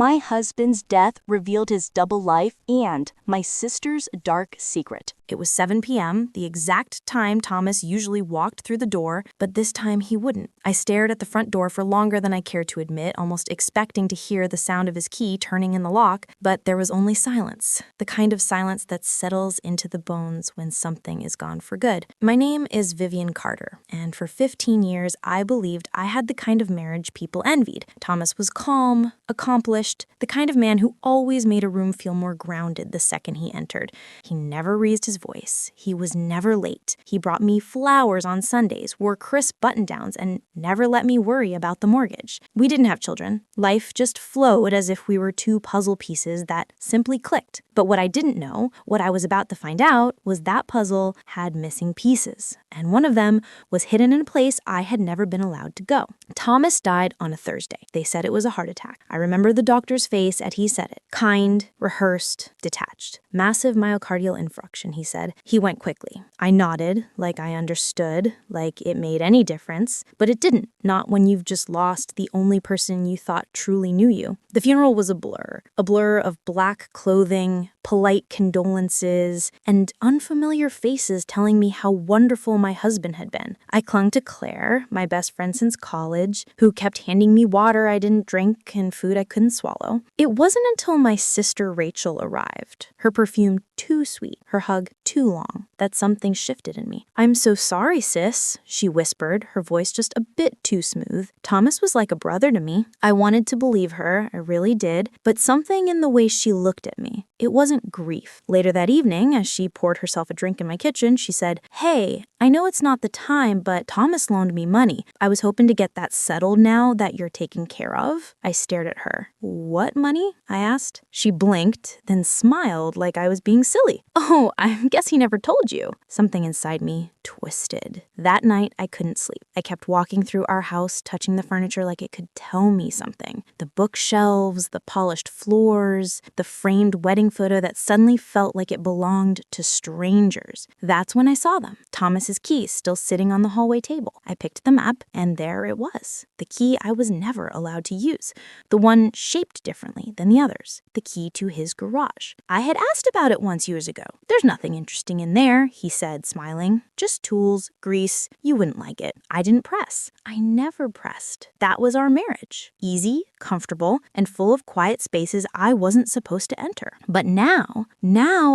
My husband's death revealed his double life and my sister's dark secret. It was 7 p.m., the exact time Thomas usually walked through the door, but this time he wouldn't. I stared at the front door for longer than I cared to admit, almost expecting to hear the sound of his key turning in the lock, but there was only silence, the kind of silence that settles into the bones when something is gone for good. My name is Vivian Carter, and for 15 years I believed I had the kind of marriage people envied. Thomas was calm, accomplished, the kind of man who always made a room feel more grounded the second he entered. He never raised his voice. He was never late. He brought me flowers on Sundays, wore crisp button-downs, and never let me worry about the mortgage. We didn't have children. Life just flowed as if we were two puzzle pieces that simply clicked. But what I didn't know, what I was about to find out, was that puzzle had missing pieces, and one of them was hidden in a place I had never been allowed to go. Thomas died on a Thursday. They said it was a heart attack. I remember the doctor's face as he said it. Kind, rehearsed, detached. Massive myocardial infarction, he said. He went quickly. I nodded, like I understood, like it made any difference, but it didn't. Not when you've just lost the only person you thought truly knew you. The funeral was a blur of black clothing, polite condolences, and unfamiliar faces telling me how wonderful my husband had been. I clung to Claire, my best friend since college, who kept handing me water I didn't drink and food I couldn't swallow. It wasn't until my sister Rachel arrived, her perfume too sweet, her hug too long, that something shifted in me. "I'm so sorry, sis," she whispered, her voice just a bit too smooth. Thomas was like a brother to me. I wanted to believe her, I really did, but something in the way she looked at me, it wasn't grief. Later that evening, as she poured herself a drink in my kitchen, she said, "Hey, I know it's not the time, but Thomas loaned me money. I was hoping to get that settled now that you're taken care of." I stared at her. "What money?" I asked. She blinked, then smiled like I was being silly. "Oh, I guess he never told you." Something inside me twisted. That night, I couldn't sleep. I kept walking through our house, touching the furniture like it could tell me something. The bookshelves, the polished floors, the framed wedding photo that suddenly felt like it belonged to strangers. That's when I saw them. Thomas's keys still sitting on the hallway table. I picked them up, and there it was. The key I was never allowed to use. The one shaped differently than the others. The key to his garage. I had asked about it once years ago. "There's nothing interesting in there," he said, smiling. "Just tools, grease. You wouldn't like it." I didn't press. I never pressed. That was our marriage. Easy, comfortable, and full of quiet spaces I wasn't supposed to enter. But now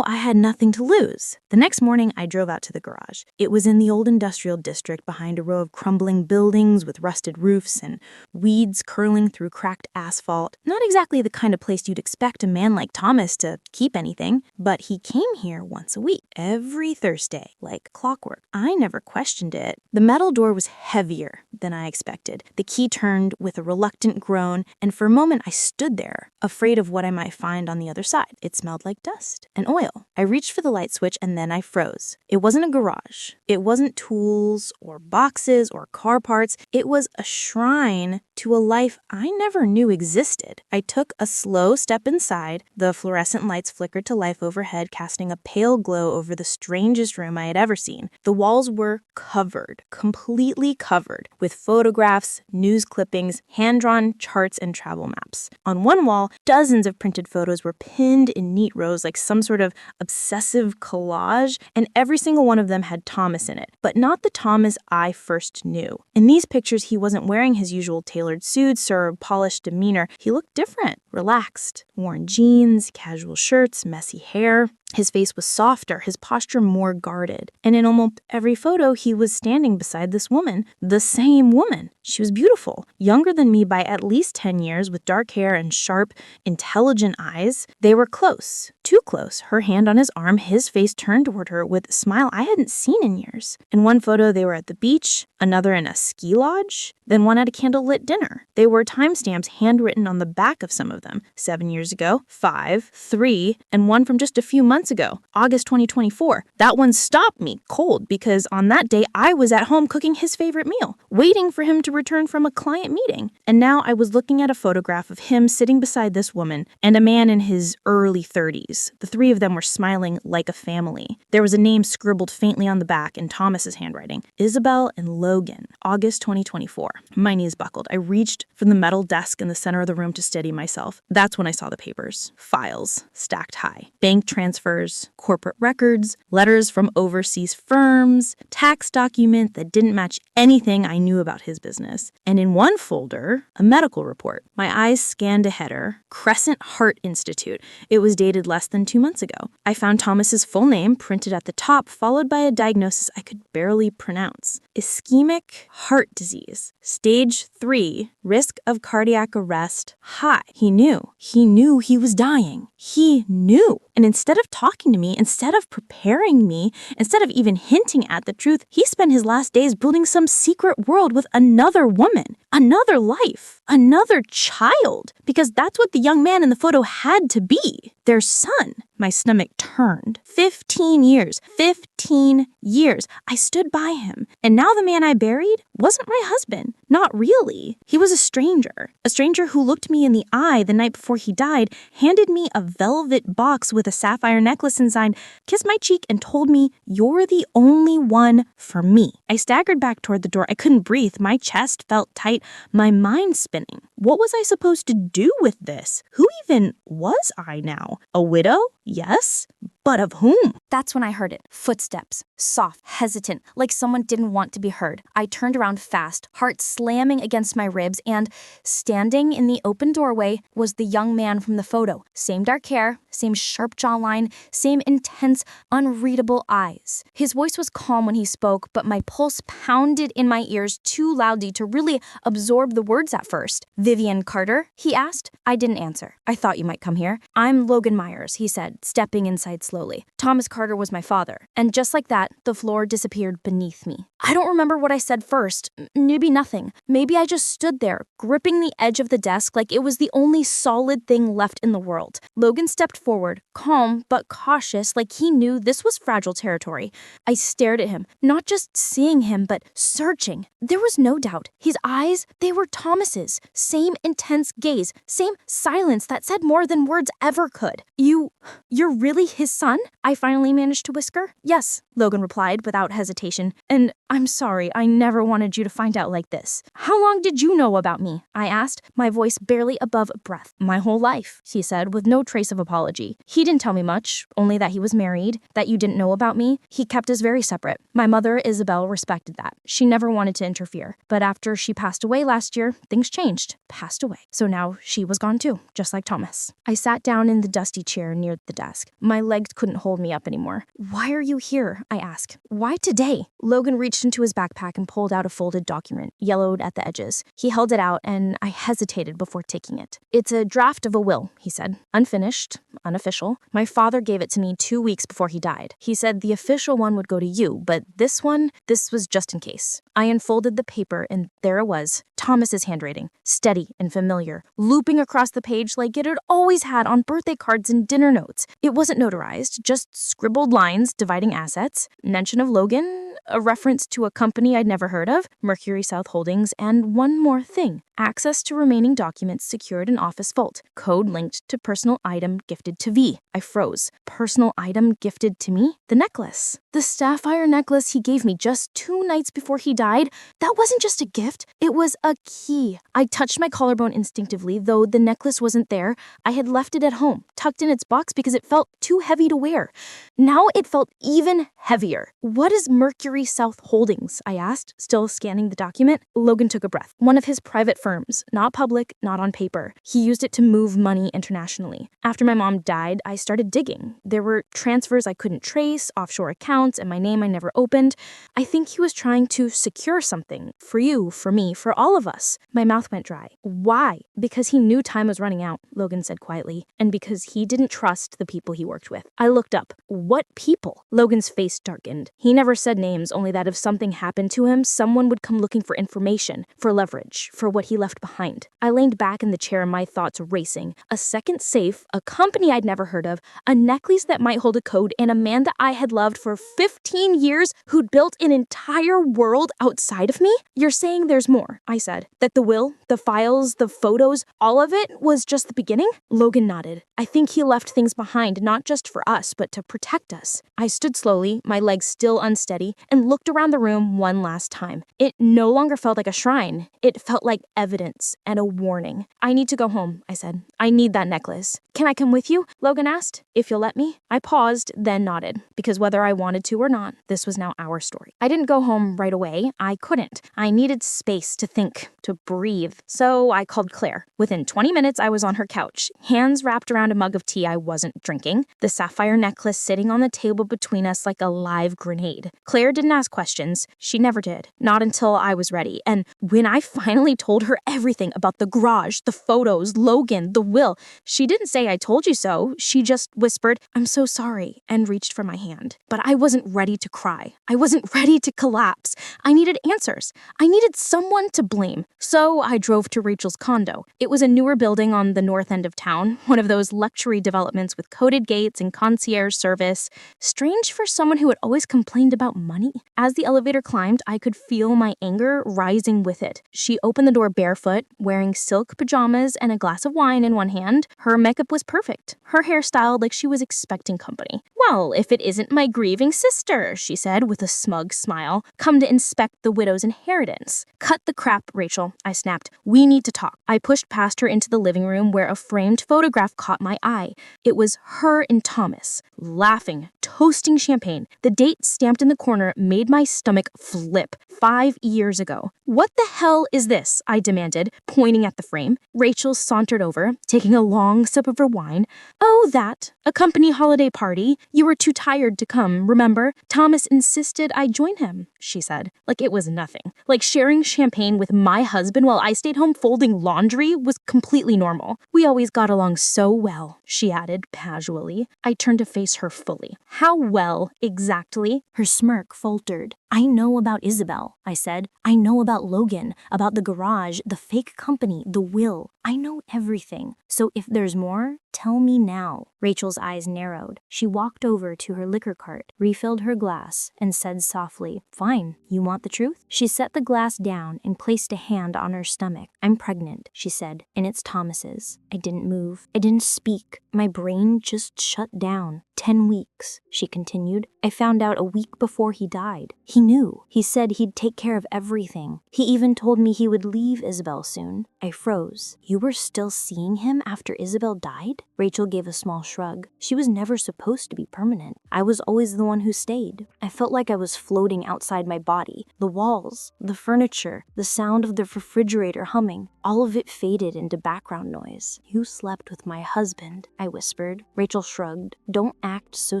I had nothing to lose. The next morning, I drove out to the garage. It was in the old industrial district behind a row of crumbling buildings with rusted roofs and weeds curling through cracked asphalt. Not exactly the kind of place you'd expect a man like Thomas to keep anything, but he came here once a week, every Thursday, like clockwork. I never questioned it. The metal door was heavier than I expected. The key turned with a reluctant groan, and for a moment I stood there, afraid of what I might find on the other side. It smelled like dust and oil. I reached for the light switch and then I froze. It wasn't a garage. It wasn't tools or boxes or car parts. It was a shrine to a life I never knew existed. I took a slow step inside. The fluorescent lights flickered to life overhead, casting a pale glow over the strangest room I had ever seen. The walls were covered, completely covered, with photographs, news clippings, hand-drawn charts, and travel maps. On one wall, dozens of printed photos were pinned in neat rows like some sort of obsessive collage, and every single one of them had Thomas in it, but not the Thomas I first knew. In these pictures, he wasn't wearing his usual tailored suits or polished demeanor. He looked different, relaxed, worn jeans, casual shirts, messy hair. His face was softer, his posture more guarded. And in almost every photo, he was standing beside this woman, the same woman. She was beautiful, younger than me by at least 10 years, with dark hair and sharp, intelligent eyes. They were close, too close, her hand on his arm, his face turned toward her with a smile I hadn't seen in years. In one photo, they were at the beach, another in a ski lodge, then one at a candlelit dinner. They were timestamps handwritten on the back of some of them. 7 years ago, 5, 3, and one from just a few months ago, August 2024. That one stopped me cold because on that day I was at home cooking his favorite meal, waiting for him to return from a client meeting. And now I was looking at a photograph of him sitting beside this woman and a man in his early 30s. boys. The three of them were smiling like a family. There was a name scribbled faintly on the back in Thomas's handwriting. Isabel and Logan, August 2024. My knees buckled. I reached for the metal desk in the center of the room to steady myself. That's when I saw the papers. Files stacked high. Bank transfers, corporate records, letters from overseas firms, tax document that didn't match anything I knew about his business. And in one folder, a medical report. My eyes scanned a header, Crescent Heart Institute. It was dated less than 2 months ago. I found Thomas's full name printed at the top, followed by a diagnosis I could barely pronounce. Ischemic heart disease. Stage 3, risk of cardiac arrest high. He knew. He knew he was dying. He knew. And instead of talking to me, instead of preparing me, instead of even hinting at the truth, he spent his last days building some secret world with another woman, another life, another child, because that's what the young man in the photo had to be, their son. My stomach turned. 15 years. 15 years. I stood by him. And now the man I buried wasn't my husband. Not really. He was a stranger. A stranger who looked me in the eye the night before he died, handed me a velvet box with a sapphire necklace inside, kissed my cheek, and told me, "You're the only one for me." I staggered back toward the door. I couldn't breathe. My chest felt tight, my mind spinning. What was I supposed to do with this? Who even was I now? A widow? Yes, but of whom? That's when I heard it. Footsteps. Soft, hesitant, like someone didn't want to be heard. I turned around fast, heart slamming against my ribs, and standing in the open doorway was the young man from the photo. Same dark hair, same sharp jawline, same intense, unreadable eyes. His voice was calm when he spoke, but my pulse pounded in my ears too loudly to really absorb the words at first. "Vivian Carter?" he asked. I didn't answer. "I thought you might come here." "I'm Logan Myers," he said, stepping inside slowly. "Thomas Carter was my father." And just like that, the floor disappeared beneath me. I don't remember what I said first. Maybe nothing. Maybe I just stood there, gripping the edge of the desk like it was the only solid thing left in the world. Logan stepped forward, calm but cautious, like he knew this was fragile territory. I stared at him, not just seeing him, but searching. There was no doubt. His eyes, they were Thomas's. Same intense gaze, same silence that said more than words ever could. You're really his son?" I finally managed to whisper. "Yes," Logan replied without hesitation. "And I'm sorry, I never wanted you to find out like this." "How long did you know about me?" I asked, my voice barely above breath. "My whole life," he said with no trace of apology. He didn't tell me much, only that he was married, that you didn't know about me. He kept us very separate. My mother, Isabel, respected that. She never wanted to interfere. But after she passed away last year, things changed. Passed away. So now she was gone too, just like Thomas. I sat down in the dusty chair near the desk. My legs couldn't hold me up anymore. "Why are you here?" I asked. "Why today?" Logan reached into his backpack and pulled out a folded document, yellowed at the edges. He held it out, and I hesitated before taking it. "It's a draft of a will," he said. "Unfinished, unofficial. My father gave it to me 2 weeks before he died. He said the official one would go to you, but this was just in case." I unfolded the paper, and there it was, Thomas's handwriting, steady and familiar, looping across the page like it had always had on birthday cards and dinner notes. It wasn't notarized, just scribbled lines dividing assets, mention of Logan, a reference to a company I'd never heard of, Mercury South Holdings, and one more thing. Access to remaining documents secured in office vault. Code linked to personal item gifted to V. I froze. Personal item gifted to me? The necklace. The sapphire necklace he gave me just 2 nights before he died. That wasn't just a gift. It was a key. I touched my collarbone instinctively, though the necklace wasn't there. I had left it at home, tucked in its box because it felt too heavy to wear. Now it felt even heavier. "What is Mercury South Holdings?" I asked, still scanning the document. Logan took a breath. "One of his private firms, not public, not on paper. He used it to move money internationally. After my mom died, I started digging. There were transfers I couldn't trace, offshore accounts, and my name I never opened. I think he was trying to secure something. For you, for me, for all of us." My mouth went dry. "Why?" "Because he knew time was running out," Logan said quietly, "and because he didn't trust the people he worked with." I looked up. "What people?" Logan's face darkened. He never said names, dreams, only that if something happened to him, someone would come looking for information, for leverage, for what he left behind. I leaned back in the chair, my thoughts racing. A second safe, a company I'd never heard of, a necklace that might hold a code, and a man that I had loved for 15 years who'd built an entire world outside of me? You're saying there's more, I said. That the will, the files, the photos, all of it was just the beginning? Logan nodded. I think he left things behind, not just for us, but to protect us. I stood slowly, my legs still unsteady, and looked around the room one last time. It no longer felt like a shrine. It felt like evidence and a warning. I need to go home, I said. I need that necklace. Can I come with you? Logan asked. If you'll let me. I paused, then nodded, because whether I wanted to or not, this was now our story. I didn't go home right away. I couldn't. I needed space to think, to breathe. So I called Claire. Within 20 minutes, I was on her couch, hands wrapped around a mug of tea I wasn't drinking, the sapphire necklace sitting on the table between us like a live grenade. Claire didn't ask questions. She never did. Not until I was ready. And when I finally told her everything about the garage, the photos, Logan, the will, she didn't say I told you so. She just whispered, I'm so sorry, and reached for my hand. But I wasn't ready to cry. I wasn't ready to collapse. I needed answers. I needed someone to blame. So I drove to Rachel's condo. It was a newer building on the north end of town, one of those luxury developments with coated gates and concierge service. Strange for someone who had always complained about money. As the elevator climbed, I could feel my anger rising with it. She opened the door barefoot, wearing silk pajamas and a glass of wine in one hand. Her makeup was perfect. Her hair styled like she was expecting company. Well, if it isn't my grieving sister, she said with a smug smile, come to inspect the widow's inheritance. Cut the crap, Rachel, I snapped. We need to talk. I pushed past her into the living room where a framed photograph caught my eye. It was her and Thomas, laughing, toasting champagne. The date stamped in the corner made my stomach flip. 5 years ago. What the hell is this? I demanded, pointing at the frame. Rachel sauntered over, taking a long sip of her wine. Oh, that. A company holiday party. You were too tired to come, remember? Thomas insisted I join him, she said. Like it was nothing. Like sharing champagne with my husband while I stayed home folding laundry was completely normal. We always got along so well, she added casually. I turned to face her fully. How well, exactly? Her smirk faltered. I know about Isabel, I said. I know about Logan, about the garage, the fake company, the will. I know everything. So if there's more, tell me now. Rachel's eyes narrowed. She walked over to her liquor cart, refilled her glass, and said softly, Fine, you want the truth? She set the glass down and placed a hand on her stomach. I'm pregnant, she said, and it's Thomas's. I didn't move. I didn't speak. My brain just shut down. 10 weeks, she continued. I found out a week before he died. He knew. He said he'd take care of everything. He even told me he would leave Isabel soon. I froze. You were still seeing him after Isabel died? Rachel gave a small shrug. She was never supposed to be permanent. I was always the one who stayed. I felt like I was floating outside my body. The walls, the furniture, the sound of the refrigerator humming, all of it faded into background noise. You slept with my husband, I whispered. Rachel shrugged. Don't act so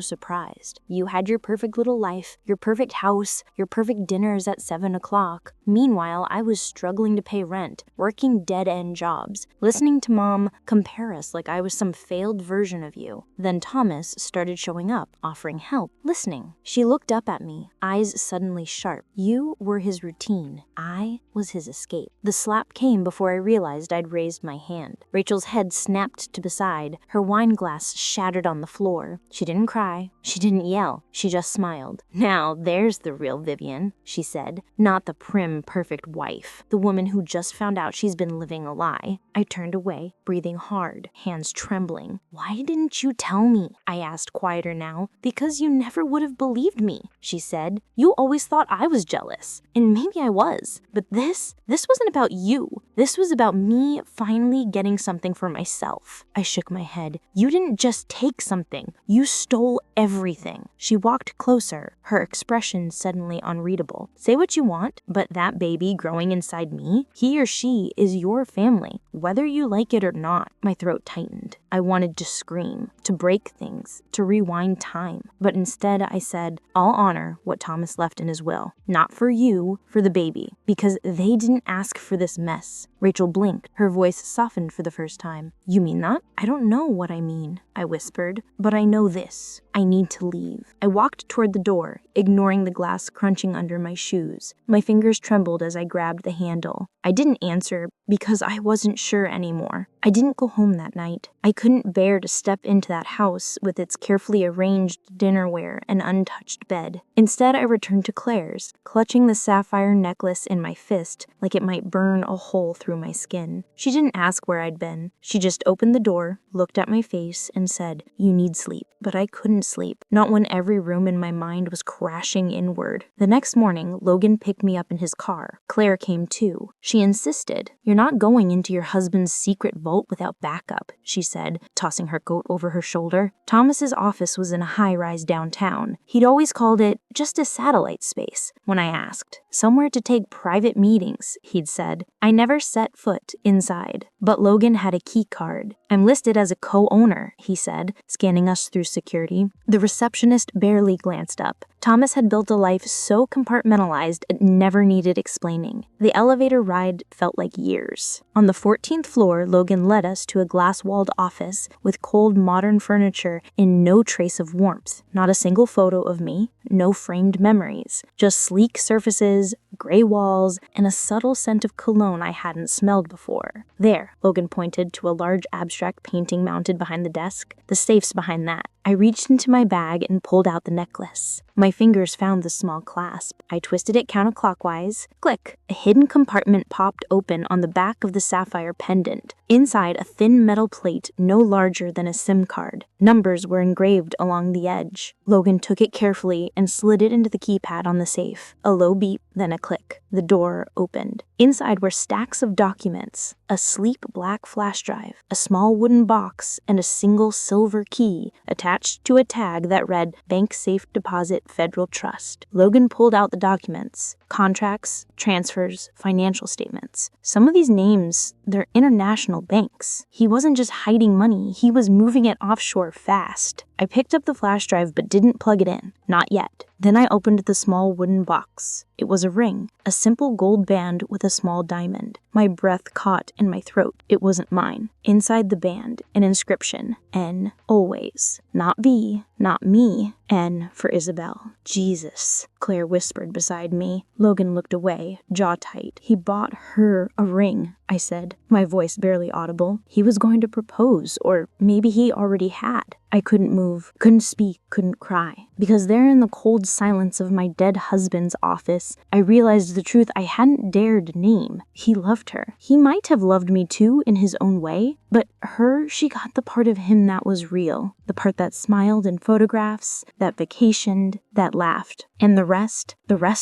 surprised. You had your perfect little life, your perfect house, your perfect dinners at 7 o'clock. Meanwhile, I was struggling to pay rent, working dead-end jobs, listening to Mom compare us like I was some failed version of you. Then Thomas started showing up, offering help, listening. She looked up at me, eyes suddenly sharp. You were his routine. I was his escape. The slap came before I realized I'd raised my hand. Rachel's head snapped to the side, her wine glass shattered on the floor. She didn't cry. She didn't yell. She just smiled. Now there's the real Vivian, she said, not the prim, perfect wife, the woman who just found out she's been living a lie. I turned away, breathing hard, hands trembling. Why didn't you tell me? I asked, quieter now. Because you never would have believed me, she said. You always thought I was jealous. And maybe I was. But this wasn't about you. This was about me finally getting something for myself. I shook my head. You didn't just take something. You stole everything. She walked closer, her expression suddenly unreadable. Say what you want, but that baby growing inside me, he or she is your family, whether you like it or not. My throat tightened. I wanted to scream, to break things, to rewind time. But instead I said, I'll honor what Thomas left in his will. Not for you, for the baby, because they didn't ask for this mess. Rachel blinked, her voice softened for the first time. You mean that? I don't know what I mean, I whispered, but I know this. I need to leave. I walked toward the door, ignoring the glass crunching under my shoes. My fingers trembled as I grabbed the handle. I didn't answer because I wasn't sure anymore. I didn't go home that night. I couldn't bear to step into that house with its carefully arranged dinnerware and untouched bed. Instead, I returned to Claire's, clutching the sapphire necklace in my fist like it might burn a hole through my skin. She didn't ask where I'd been. She just opened the door, looked at my face, and said, "You need sleep." But I couldn't sleep, not when every room in my mind was crashing inward. The next morning, Logan picked me up in his car. Claire came too. She insisted. "You're not going into your husband's secret vault without backup," she said, tossing her coat over her shoulder. Thomas's office was in a high-rise downtown. He'd always called it just a satellite space when I asked. "Somewhere to take private meetings," he'd said. I never set foot inside, but Logan had a key card. "I'm listed as a co-owner," he said, scanning us through security. The receptionist barely glanced up. Thomas had built a life so compartmentalized it never needed explaining. The elevator ride felt like years. On the 14th floor, Logan led us to a glass-walled office with cold modern furniture and no trace of warmth. Not a single photo of me, no framed memories, just sleek surfaces, gray walls, and a subtle scent of cologne I hadn't smelled before. "There," Logan pointed to a large abstract painting mounted behind the desk. "The safe's behind that." I reached into my bag and pulled out the necklace. My fingers found the small clasp. I twisted it counterclockwise. Click! A hidden compartment popped open on the back of the sapphire pendant. Inside, a thin metal plate no larger than a SIM card. Numbers were engraved along the edge. Logan took it carefully and slid it into the keypad on the safe. A low beep, then a click. The door opened. Inside were stacks of documents, a sleek black flash drive, a small wooden box, and a single silver key attached to a tag that read Bank Safe Deposit Federal Trust. Logan pulled out the documents. Contracts, transfers, financial statements. Some of these names, they're international banks. He wasn't just hiding money, he was moving it offshore fast. I picked up the flash drive but didn't plug it in. Not yet. Then I opened the small wooden box. It was a ring, a simple gold band with a small diamond. My breath caught in my throat. It wasn't mine. Inside the band, an inscription. N, always. Not V, not me. N for Isabel. "Jesus," Claire whispered beside me. Logan looked away, jaw tight. "He bought her a ring," I said, my voice barely audible. "He was going to propose, or maybe he already had." I couldn't move, couldn't speak, couldn't cry. Because there in the cold silence of my dead husband's office, I realized the truth I hadn't dared name. He loved her. He might have loved me too in his own way, but her, she got the part of him that was real. The part that smiled in photographs, that vacationed, that laughed. And the rest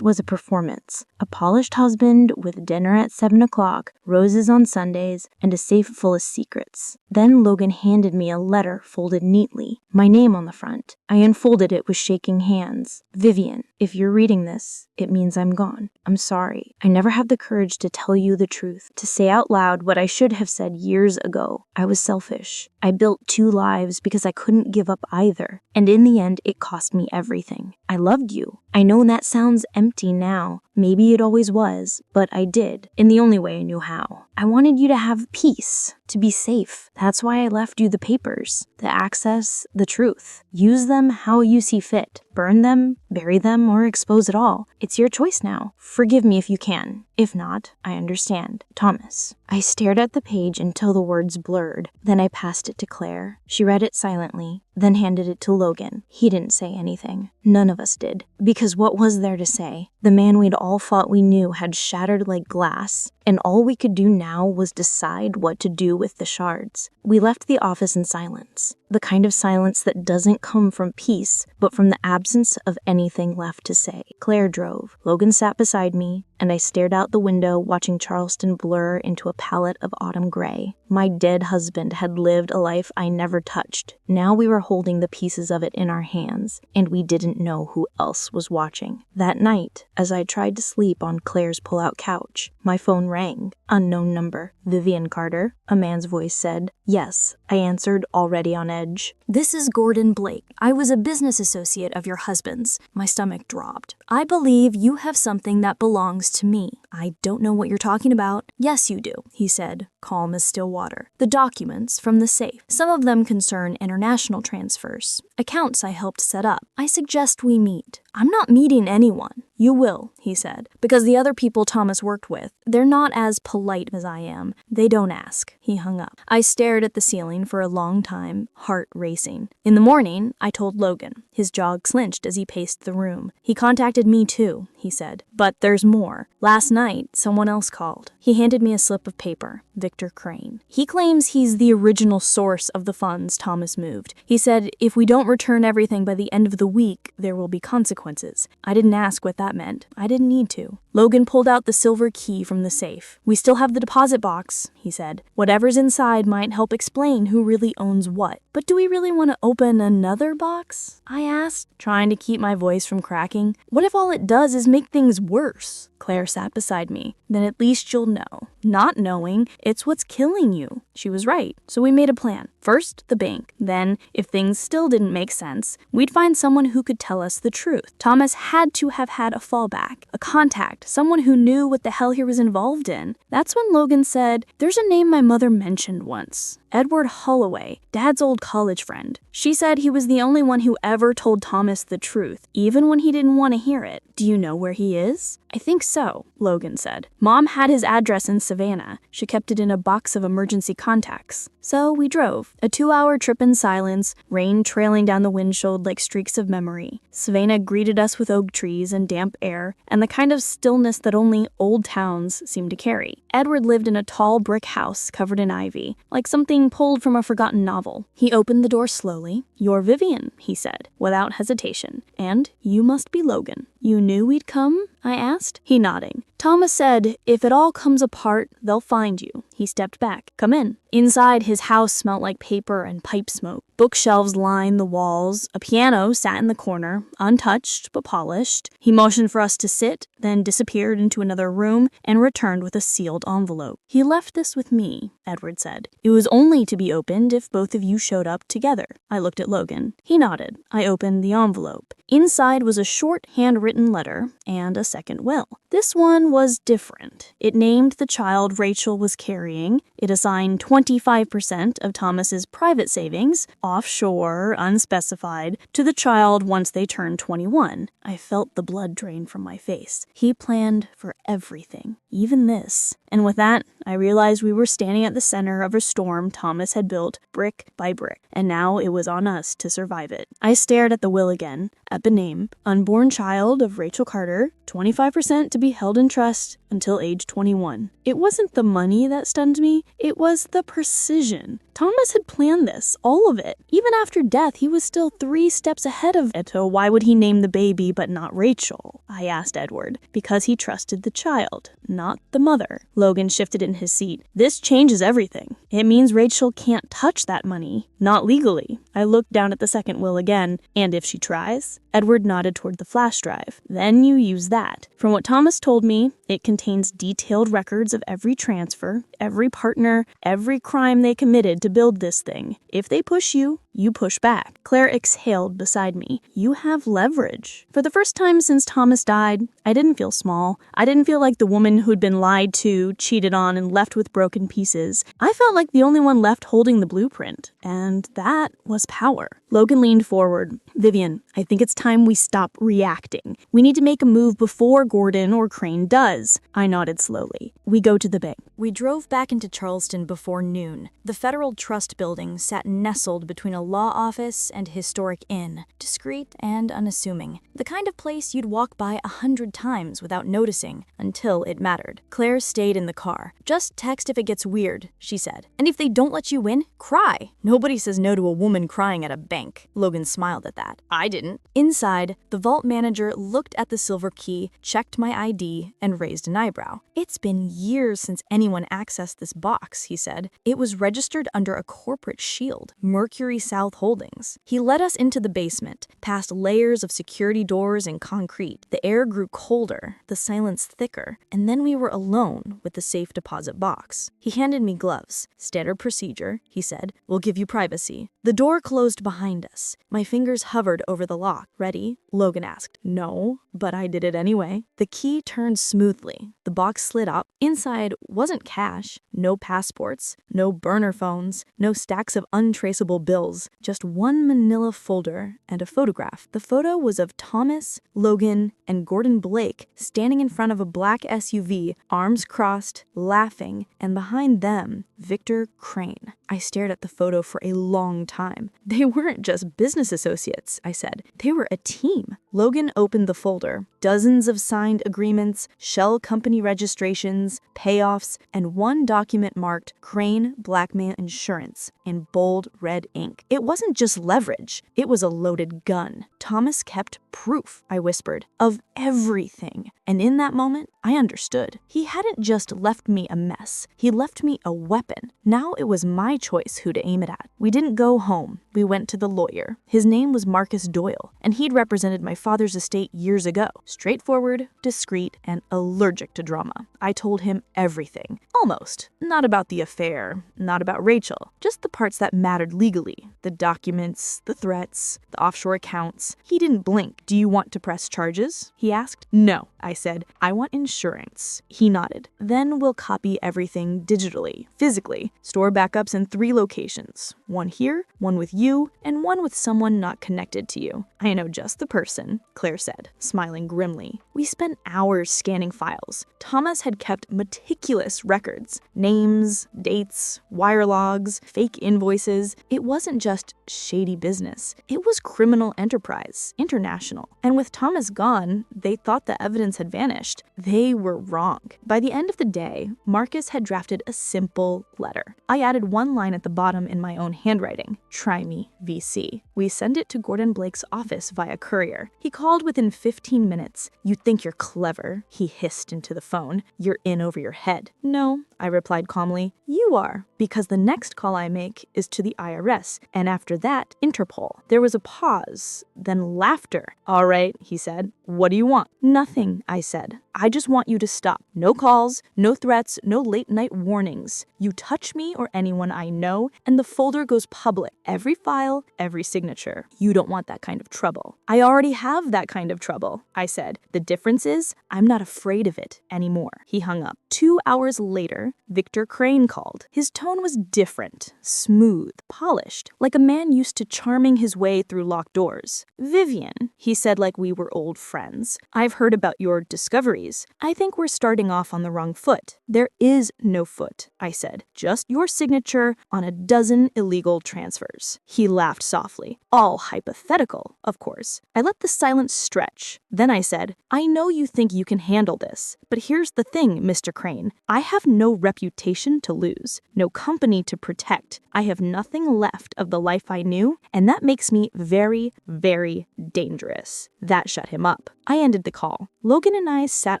was a performance. A polished husband with dinner at 7 o'clock, roses on Sundays, and a safe full of secrets. Then Logan handed me a letter folded neatly, my name on the front. I unfolded it with shaking hands. "Vivian, if you're reading this, it means I'm gone. I'm sorry. I never had the courage to tell you the truth, to say out loud what I should have said years ago. I was selfish. I built 2 lives because I couldn't give up either. And in the end, it cost me everything. I loved you. I know that sounds empty now. Maybe it always was, but I did, in the only way I knew how. I wanted you to have peace, to be safe. That's why I left you the papers, the access, the truth. Use them how you see fit. Burn them, bury them, or expose it all. It's your choice now. Forgive me if you can. If not, I understand. Thomas." I stared at the page until the words blurred. Then I passed it to Claire. She read it silently, then handed it to Logan. He didn't say anything. None of us did. Because what was there to say? The man we'd all thought we knew had shattered like glass, and all we could do now was decide what to do with the shards. We left the office in silence. The kind of silence that doesn't come from peace, but from the absence of anything left to say. Claire drove. Logan sat beside me, and I stared out the window watching Charleston blur into a palette of autumn gray. My dead husband had lived a life I never touched. Now we were holding the pieces of it in our hands, and we didn't know who else was watching. That night, as I tried to sleep on Claire's pull-out couch, my phone rang. Unknown number. "Vivian Carter," a man's voice said. "Yes," I answered, already on edge. edge. "This is Gordon Blake. I was a business associate of your husband's." My stomach dropped. "I believe you have something that belongs to me." "I don't know what you're talking about." "Yes, you do," he said, calm as still water. "The documents from the safe. Some of them concern international transfers, accounts I helped set up. I suggest we meet." "I'm not meeting anyone." "You will," he said, "because the other people Thomas worked with, they're not as polite as I am. They don't ask." He hung up. I stared at the ceiling for a long time, heart racing. In the morning, I told Logan. His jaw clenched as he paced the room. "He contacted me too," he said. "But there's more. Last night, someone else called." He handed me a slip of paper. Victor Crane. "He claims he's the original source of the funds Thomas moved. He said if we don't return everything by the end of the week, there will be consequences." I didn't ask what that meant. I didn't need to. Logan pulled out the silver key from the safe. "We still have the deposit box," he said. "Whatever's inside might help explain who really owns what." "But do we really want to open another box?" I asked, trying to keep my voice from cracking. "What if all it does is make things worse?" Claire sat beside me. "Then at least you'll know." "Not knowing, it's what's killing you." She was right. So we made a plan. First, the bank. Then, if things still didn't make sense, we'd find someone who could tell us the truth. Thomas had to have had a fallback, a contact, someone who knew what the hell he was involved in. That's when Logan said, "There's a name my mother mentioned once. Edward Holloway, Dad's old college friend. She said he was the only one who ever told Thomas the truth, even when he didn't want to hear it. Do you know where he is?" "I think so," Logan said. "Mom had his address in Savannah. She kept it in a box of emergency contacts." So we drove. A 2-hour trip in silence, rain trailing down the windshield like streaks of memory. Savannah greeted us with oak trees and damp air, and the kind of stillness that only old towns seem to carry. Edward lived in a tall brick house covered in ivy, like something pulled from a forgotten novel. He opened the door slowly. "You're Vivian," he said, without hesitation, "and you must be Logan." "You knew we'd come?" I asked. He nodding. "Thomas said, if it all comes apart, they'll find you." He stepped back. "Come in." Inside, his house smelt like paper and pipe smoke. Bookshelves lined the walls. A piano sat in the corner, untouched but polished. He motioned for us to sit, then disappeared into another room and returned with a sealed envelope. "He left this with me," Edward said. "It was only to be opened if both of you showed up together." I looked at Logan. He nodded. I opened the envelope. Inside was a short handwritten letter and a second will. This one was different. It named the child Rachel was carrying. It assigned 25% of Thomas's private savings, offshore, unspecified, to the child once they turned 21. I felt the blood drain from my face. He planned for everything, even this. And with that, I realized we were standing at the center of a storm Thomas had built brick by brick, and now it was on us to survive it. I stared at the will again, at the name, unborn child of Rachel Carter, 25% to be held in trust until age 21. It wasn't the money that stunned me, it was the precision. Thomas had planned this, all of it. Even after death, he was still 3 steps ahead of it. So why would he name the baby but not Rachel? I asked Edward. Because he trusted the child, not the mother. Logan shifted in his seat. "This changes everything. It means Rachel can't touch that money. Not legally." I looked down at the second will again. "And if she tries?" Edward nodded toward the flash drive. "Then you use that. From what Thomas told me, it contains detailed records of every transfer, every partner, every crime they committed to build this thing. If they push you, you push back." Claire exhaled beside me. "You have leverage." For the first time since Thomas died, I didn't feel small. I didn't feel like the woman who'd been lied to, cheated on, and left with broken pieces. I felt like the only one left holding the blueprint. And that was power. Logan leaned forward. "Vivian, I think it's time we stop reacting. We need to make a move before Gordon or Crane does." I nodded slowly. "We go to the bank." We drove back into Charleston before noon. The Federal Trust Building sat nestled between a law office and historic inn, discreet and unassuming. The kind of place you'd walk by 100 times without noticing until it mattered. Claire stayed in the car. "Just text if it gets weird," she said. "And if they don't let you in, cry. Nobody says no to a woman crying at a bank." Logan smiled at that. I didn't. Inside, the vault manager looked at the silver key, checked my ID, and raised an eyebrow. "It's been years since anyone accessed this box," he said. "It was registered under a corporate shield. Mercury South Holdings. He led us into the basement, past layers of security doors and concrete. The air grew colder, the silence thicker, and then we were alone with the safe deposit box. He handed me gloves. "Standard procedure," he said. "We'll give you privacy." The door closed behind us. My fingers hovered over the lock. "Ready?" Logan asked. "No," but I did it anyway. The key turned smoothly. The box slid up. Inside wasn't cash, no passports, no burner phones, no stacks of untraceable bills, just one manila folder and a photograph. The photo was of Thomas, Logan, and Gordon Blake standing in front of a black SUV, arms crossed, laughing, and behind them, Victor Crane. I stared at the photo for a long time. They weren't just business associates, I said. They were a team. Logan opened the folder. Dozens of signed agreements, shell company registrations, payoffs, and one document marked Crane Blackmail Insurance in bold red ink. It wasn't just leverage. It was a loaded gun. Thomas kept proof, I whispered, of everything. And in that moment, I understood. He hadn't just left me a mess. He left me a weapon. Now it was my choice who to aim it at. We didn't go home. We went to the lawyer. His name was Marcus Doyle, and he'd represented my father's estate years ago. Straightforward, discreet, and allergic to drama. I told him everything. Almost. Not about the affair, not about Rachel, just the parts that mattered legally. The documents, the threats, the offshore accounts. He didn't blink. "Do you want to press charges?" he asked. "No," I said. "I want insurance." He nodded. "Then we'll copy everything digitally, physically. Store backups in 3 locations. One here, one with you, and one with someone not connected to you." "I know just the person," Claire said, smiling grimly. We spent hours scanning files. Thomas had kept meticulous records. Names, dates, wire logs, fake invoices. It wasn't just shady business. It was criminal enterprise, international. And with Thomas gone, they thought the evidence had vanished. They were wrong. By the end of the day, Marcus had drafted a simple letter. I added one line at the bottom in my own handwriting. "Try me, VC." We sent it to Gordon Blake's office via courier. He called within 15 minutes. "You think you're clever," he hissed into the phone. "You're in over your head." "No," I replied calmly. "You are, because the next call I make is to the IRS, and after that, Interpol." There was a pause, then laughter. "All right," he said. "What do you want?" "Nothing," I said. "I just want you to stop. No calls, no threats, no late-night warnings. You touch me or anyone I know, and the folder goes public. Every file, every signature. You don't want that kind of trouble." "I already have that kind of trouble," I said. "The difference is, I'm not afraid of it anymore." He hung up. 2 hours later, Victor Crane called. His tone was different, smooth, polished, like a man used to charming his way through locked doors. "Vivian," he said like we were old friends, "I've heard about your discoveries. I think we're starting off on the wrong foot." "There is no foot," I said. "Just your signature on a dozen illegal transfers." He laughed softly. "All hypothetical, of course." I let the silence stretch. Then I said, "I know you think you can handle this, but here's the thing, Mr. Crane. I have no reputation to lose, no company to protect. I have nothing left of the life I knew, and that makes me very, very dangerous." That shut him up. I ended the call. Logan and I sat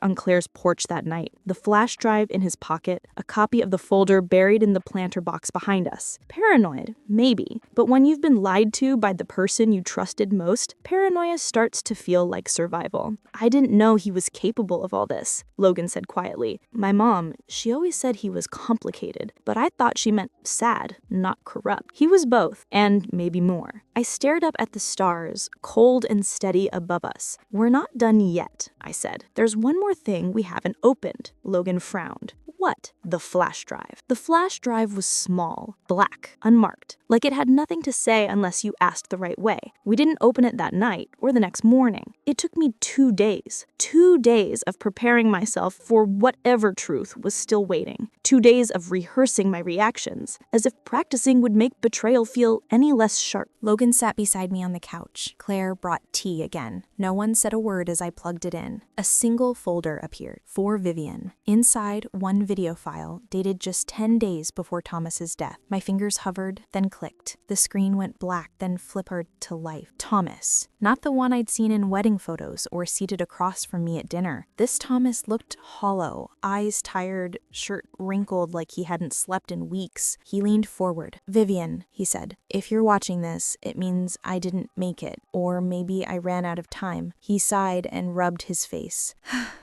on Claire's porch that night, the flash drive in his pocket, a copy of the folder buried in the planter box behind us. Paranoid, maybe, but when you've been lied to by the person you trusted most, paranoia starts to feel like survival. "I didn't know he was capable of all this," Logan said quietly. "My mom, she always said he was complicated, but I thought she meant sad, not corrupt. He was both, and maybe more." I stared up at the stars, cold and steady above us. "We're not done yet," I said. "There's one more thing we haven't opened." Logan frowned. "What?" "The flash drive." The flash drive was small, black, unmarked, like it had nothing to say unless you asked the right way. We didn't open it that night or the next morning. It took me 2 days. 2 days of preparing myself for whatever truth was still waiting. 2 days of rehearsing my reactions, as if practicing would make betrayal feel any less sharp. Logan sat beside me on the couch. Claire brought tea again. No one said a word as I plugged it in. A single folder appeared, for Vivian. Inside, one video file, dated just 10 days before Thomas's death. My fingers hovered, then clicked. The screen went black, then flickered to life. Thomas. Not the one I'd seen in wedding photos or seated across from me at dinner. This Thomas looked hollow, eyes tired, shirt wrinkled like he hadn't slept in weeks. He leaned forward. "Vivian," he said, "if you're watching this, it means I didn't make it, or maybe I ran out of time." He sighed and rubbed his face.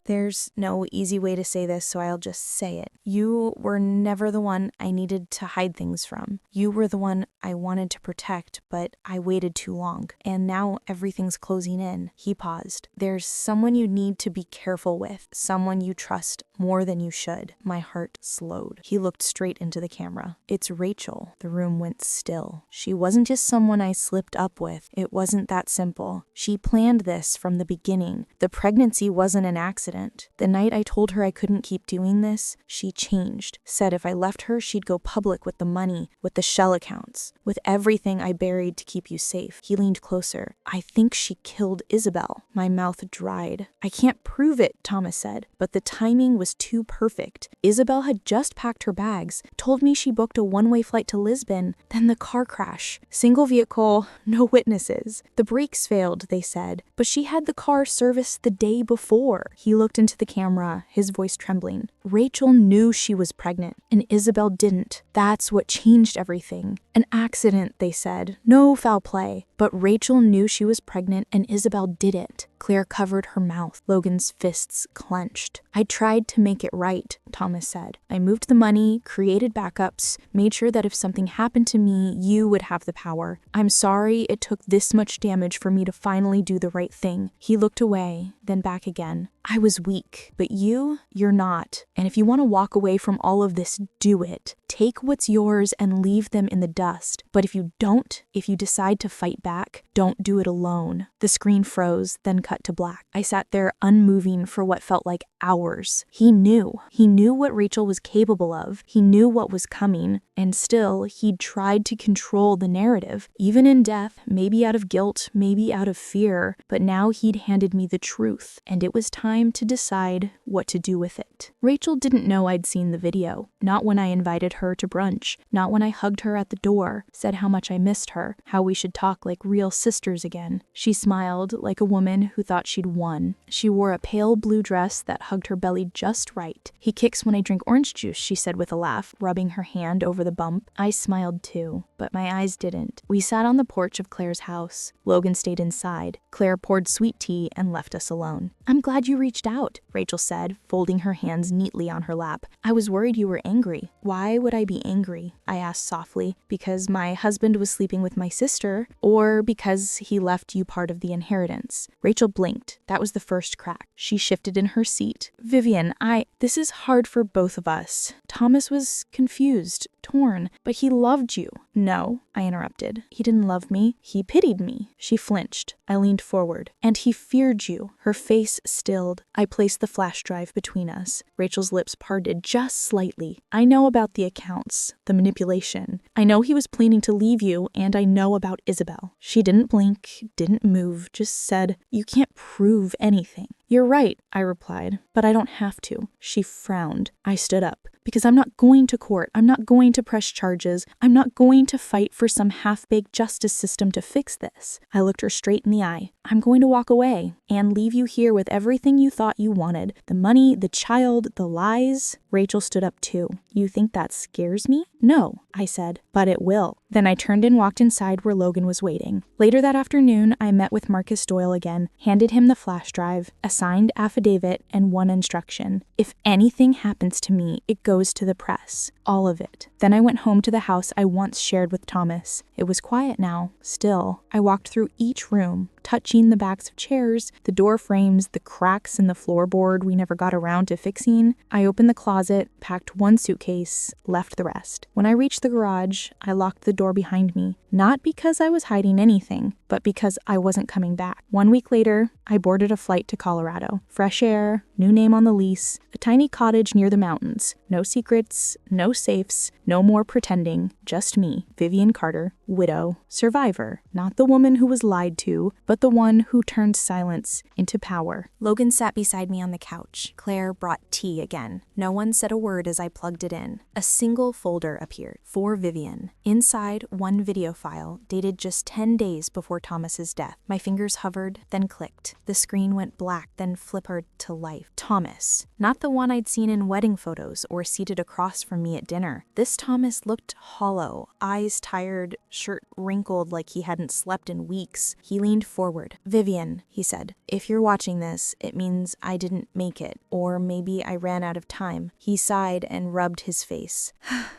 "There's no easy way to say this, so I'll just say it. You were never the one I needed to hide things from. You were the one I wanted to protect, but I waited too long. And now everything's closing in." He paused. "There's someone you need to be careful with, someone you trust more than you should." My heart slowed. He looked straight into the camera. "It's Rachel." The room went still. She wasn't just someone I slipped up with. It wasn't that simple. She planned this from the beginning. The pregnancy wasn't an accident. The night I told her I couldn't keep doing this, she changed. Said if I left her, she'd go public with the money, with the shell accounts, with everything I buried to keep you safe. He leaned closer. "I think she killed Isabel." My mouth dried. "I can't prove it," Thomas said, but the timing was too perfect. Isabel had just packed her bags, told me she booked a one-way flight to Lisbon, then the car crash. Single vehicle, no witnesses. The brakes failed, they said, but she had the car serviced the day before. He looked into the camera, his voice trembling. "Rachel knew she was pregnant, and Isabel didn't. That's what changed everything. An accident," they said. "No foul play." But Rachel knew she was pregnant, and Isabel didn't. Claire covered her mouth. Logan's fists clenched. "I tried to make it right," Thomas said. "I moved the money, created backups, made sure that if something happened to me, you would have the power. I'm sorry it took this much damage for me to finally do the right thing." He looked away, then back again. "I was weak, but you're not. And if you want to walk away from all of this, do it. Take what's yours and leave them in the dust. But if you don't, if you decide to fight back, don't do it alone." The screen froze, then cut to black. I sat there unmoving for what felt like hours. He knew. He knew what Rachel was capable of. He knew what was coming. And still, he'd tried to control the narrative, even in death, maybe out of guilt, maybe out of fear. But now he'd handed me the truth, and it was time to decide what to do with it. Rachel didn't know I'd seen the video. Not when I invited her to brunch. Not when I hugged her at the door, said how much I missed her, how we should talk like real sisters again. She smiled like a woman who thought she'd won. She wore a pale blue dress that hugged her belly just right. "He kicks when I drink orange juice," she said with a laugh, rubbing her hand over the bump. I smiled too, but my eyes didn't. We sat on the porch of Claire's house. Logan stayed inside. Claire poured sweet tea and left us alone. "I'm glad you reached out," Rachel said, folding her hands neatly on her lap. "I was worried you were angry." "Why would I be angry?" I asked softly. "Because my husband was sleeping with my sister, or because he left you part of the inheritance?" Rachel blinked. That was the first crack. She shifted in her seat. "Vivian, this is hard for both of us." Thomas was confused, torn, "But he loved you." "No," I interrupted. "He didn't love me. He pitied me." She flinched. I leaned forward. "And he feared you." Her face stilled. I placed the flash drive between us. Rachel's lips parted just slightly. "I know about the accounts, the manipulation. I know he was planning to leave you, and I know about Isabel." She didn't blink, didn't move, just said, "You can't prove anything." "You're right," I replied, "but I don't have to." She frowned. I stood up. "Because I'm not going to court. I'm not going to press charges. I'm not going to fight for some half-baked justice system to fix this." I looked her straight in the eye. "I'm going to walk away and leave you here with everything you thought you wanted. The money, the child, the lies." Rachel stood up too. "You think that scares me?" "No," I said, "but it will." Then I turned and walked inside where Logan was waiting. Later that afternoon, I met with Marcus Doyle again, handed him the flash drive, a signed affidavit, and one instruction. If anything happens to me, it goes to the press. All of it. Then I went home to the house I once shared with Thomas. It was quiet now, still. I walked through each room, touching the backs of chairs, the door frames, the cracks in the floorboard we never got around to fixing. I opened the closet, packed one suitcase, left the rest. When I reached the garage, I locked the door behind me. Not because I was hiding anything, but because I wasn't coming back. 1 week later, I boarded a flight to Colorado. Fresh air, new name on the lease, a tiny cottage near the mountains. No secrets, no safes, No more pretending, just me, Vivian Carter, widow, survivor, not the woman who was lied to, but the one who turned silence into power. Logan sat beside me on the couch. Claire brought tea again. No one said a word as I plugged it in. A single folder appeared for Vivian. Inside, one video file dated just 10 days before Thomas's death. My fingers hovered, then clicked. The screen went black, then flickered to life. Thomas. Not the one I'd seen in wedding photos or seated across from me at dinner. This Thomas looked hollow, eyes tired, shirt wrinkled like he hadn't slept in weeks. He leaned forward. "Vivian," he said, "if you're watching this, it means I didn't make it, or maybe I ran out of time." He sighed and rubbed his face.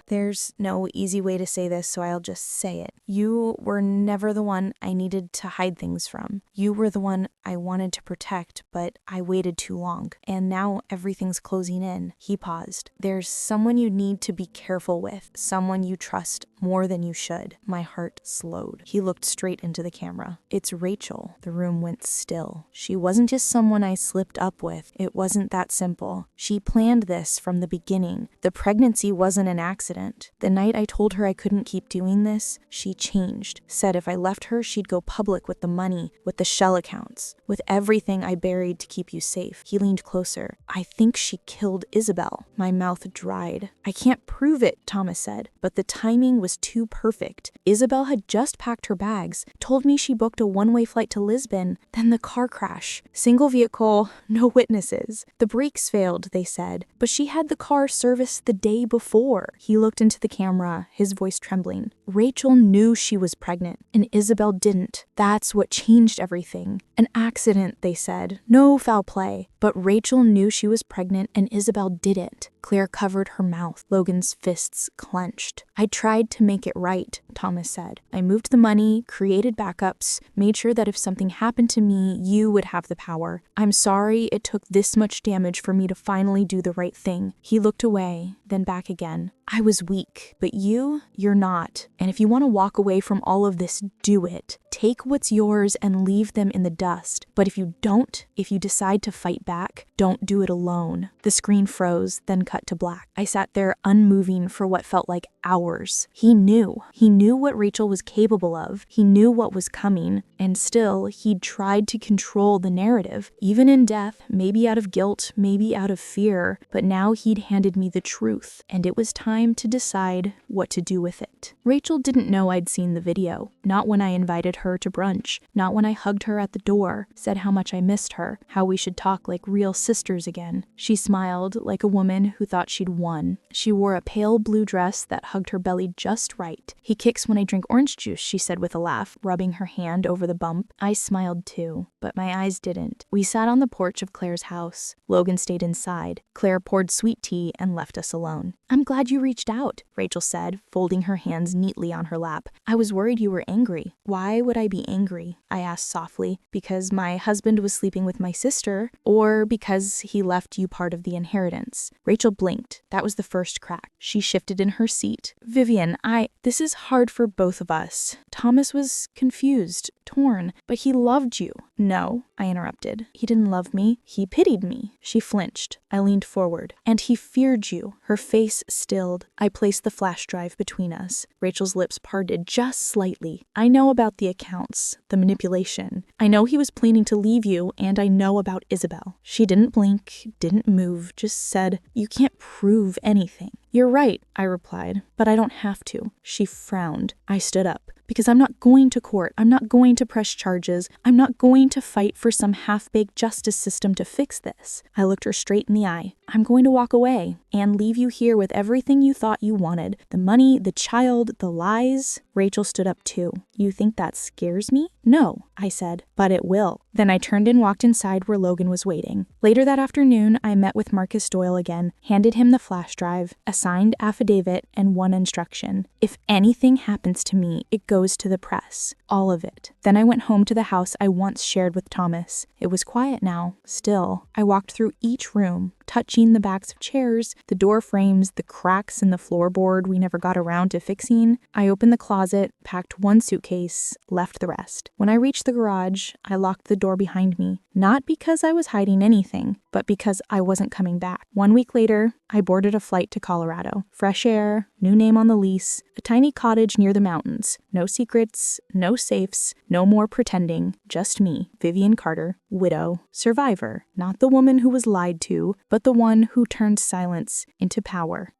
"There's no easy way to say this, so I'll just say it. You were never the one I needed to hide things from. You were the one I wanted to protect, but I waited too long. And now everything's closing in." He paused. "There's someone you need to be careful with, someone you trust more than you should." My heart slowed. He looked straight into the camera. "It's Rachel." The room went still. She wasn't just someone I slipped up with. It wasn't that simple. She planned this from the beginning. The pregnancy wasn't an accident. The night I told her I couldn't keep doing this, she changed. Said if I left her, she'd go public with the money, with the shell accounts, with everything I buried to keep you safe. He leaned closer. "I think she killed Isabel." My mouth dried. "I can't prove it," Thomas said, "but the timing was too perfect. Isabel had just packed her bags, told me she booked a one-way flight to Lisbon, then the car crash. Single vehicle, no witnesses. The brakes failed, they said, but she had the car serviced the day before." He looked into the camera, his voice trembling. "Rachel knew she was pregnant, and Isabel didn't. That's what changed everything. An accident, they said. No foul play. But Rachel knew she was pregnant, and Isabel didn't." Claire covered her mouth. Logan's fists clenched. "I tried to make it right," Thomas said. "I moved the money, created backups, made sure that if something happened to me, you would have the power. I'm sorry it took this much damage for me to finally do the right thing." He looked away, then back again. "I was weak, but you're not. And if you want to walk away from all of this, do it. Take what's yours and leave them in the dust. But if you don't, if you decide to fight back, don't do it alone." The screen froze, then cut to black. I sat there unmoving for what felt like hours. He knew. He knew what Rachel was capable of. He knew what was coming. And still, he'd tried to control the narrative, even in death, maybe out of guilt, maybe out of fear. But now he'd handed me the truth, and it was time to decide what to do with it. Rachel didn't know I'd seen the video. Not when I invited her to brunch. Not when I hugged her at the door, said how much I missed her, how we should talk like real sisters again. She smiled like a woman who thought she'd won. She wore a pale blue dress that hugged her belly just right. "He kicks when I drink orange juice," she said with a laugh, rubbing her hand over the bump. I smiled too, but my eyes didn't. We sat on the porch of Claire's house. Logan stayed inside. Claire poured sweet tea and left us alone. "I'm glad you reached out," Rachel said, folding her hands neatly on her lap. "I was worried you were angry." "Why would I be angry?" I asked softly. "Because my husband was sleeping with my sister, or because he left you part of the inheritance?" Rachel blinked. That was the first crack. She shifted in her seat. "Vivian, this is hard for both of us. Thomas was confused, torn, but he loved you." "No," I interrupted. "He didn't love me. He pitied me." She flinched. I leaned forward. "And he feared you." Her face stilled. I placed the flash drive between us. Rachel's lips parted just slightly. "I know about the accounts, the manipulation. I know he was planning to leave you, and I know about Isabel." She didn't blink, didn't move, just said, "You can't prove anything." "You're right," I replied, "but I don't have to." She frowned. I stood up. "Because I'm not going to court. I'm not going to press charges. I'm not going to fight for some half-baked justice system to fix this." I looked her straight in the eye. "I'm going to walk away and leave you here with everything you thought you wanted. The money, the child, the lies." Rachel stood up too. "You think that scares me?" "No," I said, "but it will." Then I turned and walked inside where Logan was waiting. Later that afternoon, I met with Marcus Doyle again, handed him the flash drive, a signed affidavit, and one instruction. If anything happens to me, it goes to the press. All of it. Then I went home to the house I once shared with Thomas. It was quiet now, still. I walked through each room. touching the backs of chairs, the door frames, the cracks in the floorboard we never got around to fixing. I opened the closet, packed one suitcase, left the rest. When I reached the garage, I locked the door behind me, not because I was hiding anything, but because I wasn't coming back. 1 week later, I boarded a flight to Colorado. Fresh air, new name on the lease, a tiny cottage near the mountains. No secrets, no safes, no more pretending. Just me, Vivian Carter, widow, survivor. Not the woman who was lied to, but the one who turned silence into power.